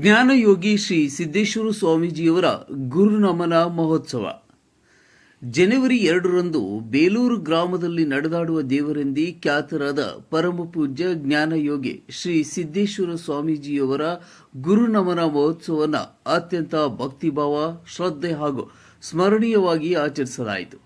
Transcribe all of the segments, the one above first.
ಜ್ಞಾನಯೋಗಿ ಶ್ರೀ ಸಿದ್ದೇಶ್ವರ ಸ್ವಾಮೀಜಿಯವರ ಗುರುನಮನ ಮಹೋತ್ಸವ ಜನವರಿ 2ರಂದು ಬೇಲೂರು ಗ್ರಾಮದಲ್ಲಿ ನಡೆದಾಡುವ ದೇವರೆಂದೇ ಖ್ಯಾತರಾದ ಪರಮ ಪೂಜ್ಯ ಜ್ಞಾನಯೋಗಿ ಶ್ರೀ ಸಿದ್ದೇಶ್ವರ ಸ್ವಾಮೀಜಿಯವರ ಗುರುನಮನ ಮಹೋತ್ಸವವನ್ನು ಅತ್ಯಂತ ಭಕ್ತಿಭಾವ, ಶ್ರದ್ಧೆ ಹಾಗೂ ಸ್ಮರಣೀಯವಾಗಿ ಆಚರಿಸಲಾಯಿತು.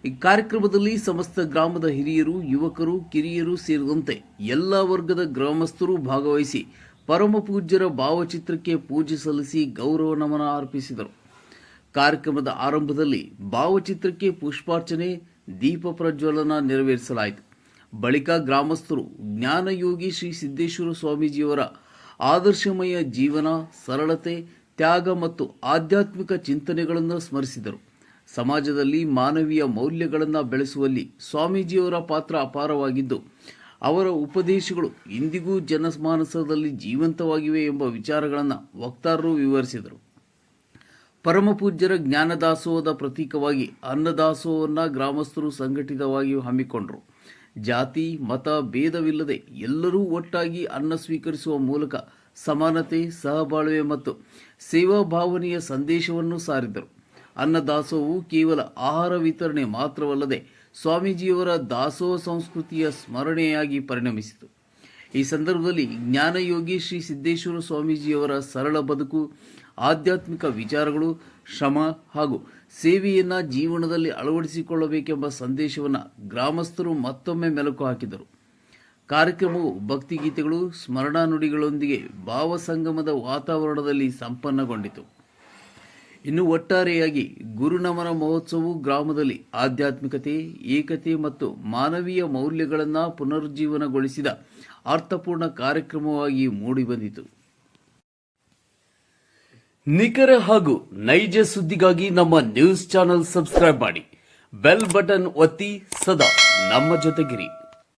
ಈ ಕಾರ್ಯಕ್ರಮದಲ್ಲಿ ಸಮಸ್ತ ಗ್ರಾಮದ ಹಿರಿಯರು, ಯುವಕರು, ಕಿರಿಯರು ಸೇರಿದಂತೆ ಎಲ್ಲ ವರ್ಗದ ಗ್ರಾಮಸ್ಥರು ಭಾಗವಹಿಸಿ ಪರಮ ಪೂಜ್ಯರ ಭಾವಚಿತ್ರಕ್ಕೆ ಪೂಜೆ ಸಲ್ಲಿಸಿ ಗೌರವ ನಮನ ಅರ್ಪಿಸಿದರು. ಕಾರ್ಯಕ್ರಮದ ಆರಂಭದಲ್ಲಿ ಭಾವಚಿತ್ರಕ್ಕೆ ಪುಷ್ಪಾರ್ಚನೆ, ದೀಪ ಪ್ರಜ್ವಲನ ನೆರವೇರಿಸಲಾಯಿತು. ಬಳಿಕ ಗ್ರಾಮಸ್ಥರು ಜ್ಞಾನಯೋಗಿ ಶ್ರೀ ಸಿದ್ದೇಶ್ವರ ಸ್ವಾಮೀಜಿಯವರ ಆದರ್ಶಮಯ ಜೀವನ, ಸರಳತೆ, ತ್ಯಾಗ ಮತ್ತು ಆಧ್ಯಾತ್ಮಿಕ ಚಿಂತನೆಗಳನ್ನು ಸ್ಮರಿಸಿದರು. ಸಮಾಜದಲ್ಲಿ ಮಾನವೀಯ ಮೌಲ್ಯಗಳನ್ನು ಬೆಳೆಸುವಲ್ಲಿ ಸ್ವಾಮೀಜಿಯವರ ಪಾತ್ರ ಅಪಾರವಾಗಿದ್ದು, ಅವರ ಉಪದೇಶಗಳು ಇಂದಿಗೂ ಜನಮಾನಸದಲ್ಲಿ ಜೀವಂತವಾಗಿವೆ ಎಂಬ ವಿಚಾರಗಳನ್ನು ವಕ್ತಾರರು ವಿವರಿಸಿದರು. ಪರಮಪೂಜ್ಯರ ಜ್ಞಾನದಾಸೋಹದ ಪ್ರತೀಕವಾಗಿ ಅನ್ನದಾಸೋಹವನ್ನು ಗ್ರಾಮಸ್ಥರು ಸಂಘಟಿತವಾಗಿ ಹಮ್ಮಿಕೊಂಡರು. ಜಾತಿ, ಮತ ಭೇದವಿಲ್ಲದೆ ಎಲ್ಲರೂ ಒಟ್ಟಾಗಿ ಅನ್ನ ಸ್ವೀಕರಿಸುವ ಮೂಲಕ ಸಮಾನತೆ, ಸಹಬಾಳ್ವೆ ಮತ್ತು ಸೇವಾ ಭಾವನೆಯ ಸಂದೇಶವನ್ನು ಸಾರಿದರು. ಅನ್ನದಾಸೋಹವು ಕೇವಲ ಆಹಾರ ವಿತರಣೆ ಮಾತ್ರವಲ್ಲದೆ ಸ್ವಾಮೀಜಿಯವರ ದಾಸೋಹ ಸಂಸ್ಕೃತಿಯ ಸ್ಮರಣೆಯಾಗಿ ಪರಿಣಮಿಸಿತು. ಈ ಸಂದರ್ಭದಲ್ಲಿ ಜ್ಞಾನಯೋಗಿ ಶ್ರೀ ಸಿದ್ದೇಶ್ವರ ಸ್ವಾಮೀಜಿಯವರ ಸರಳ ಬದುಕು, ಆಧ್ಯಾತ್ಮಿಕ ವಿಚಾರಗಳು, ಶ್ರಮ ಹಾಗೂ ಸೇವೆಯನ್ನು ಜೀವನದಲ್ಲಿ ಅಳವಡಿಸಿಕೊಳ್ಳಬೇಕೆಂಬ ಸಂದೇಶವನ್ನು ಗ್ರಾಮಸ್ಥರು ಮತ್ತೊಮ್ಮೆ ಮೆಲುಕು ಹಾಕಿದರು. ಕಾರ್ಯಕ್ರಮವು ಭಕ್ತಿಗೀತೆಗಳು, ಸ್ಮರಣಾ ನುಡಿಗಳೊಂದಿಗೆ ಭಾವಸಂಗಮದ ವಾತಾವರಣದಲ್ಲಿ ಸಂಪನ್ನಗೊಂಡಿತು. ಇನ್ನು ಒಟ್ಟಾರೆಯಾಗಿ ಗುರುನಮನ ಮಹೋತ್ಸವವು ಗ್ರಾಮದಲ್ಲಿ ಆಧ್ಯಾತ್ಮಿಕತೆ, ಏಕತೆ ಮತ್ತು ಮಾನವೀಯ ಮೌಲ್ಯಗಳನ್ನು ಪುನರುಜ್ಜೀವನಗೊಳಿಸಿದ ಅರ್ಥಪೂರ್ಣ ಕಾರ್ಯಕ್ರಮವಾಗಿ ಮೂಡಿಬಂದಿತು. ನಿಖರ ಹಾಗೂ ನೈಜ ಸುದ್ದಿಗಾಗಿ ನಮ್ಮ ನ್ಯೂಸ್ ಚಾನೆಲ್ ಸಬ್ಸ್ಕ್ರೈಬ್ ಮಾಡಿ, ಬೆಲ್ ಬಟನ್ ಒತ್ತಿ ಸದಾ ನಮ್ಮ ಜೊತೆಗಿರಿ.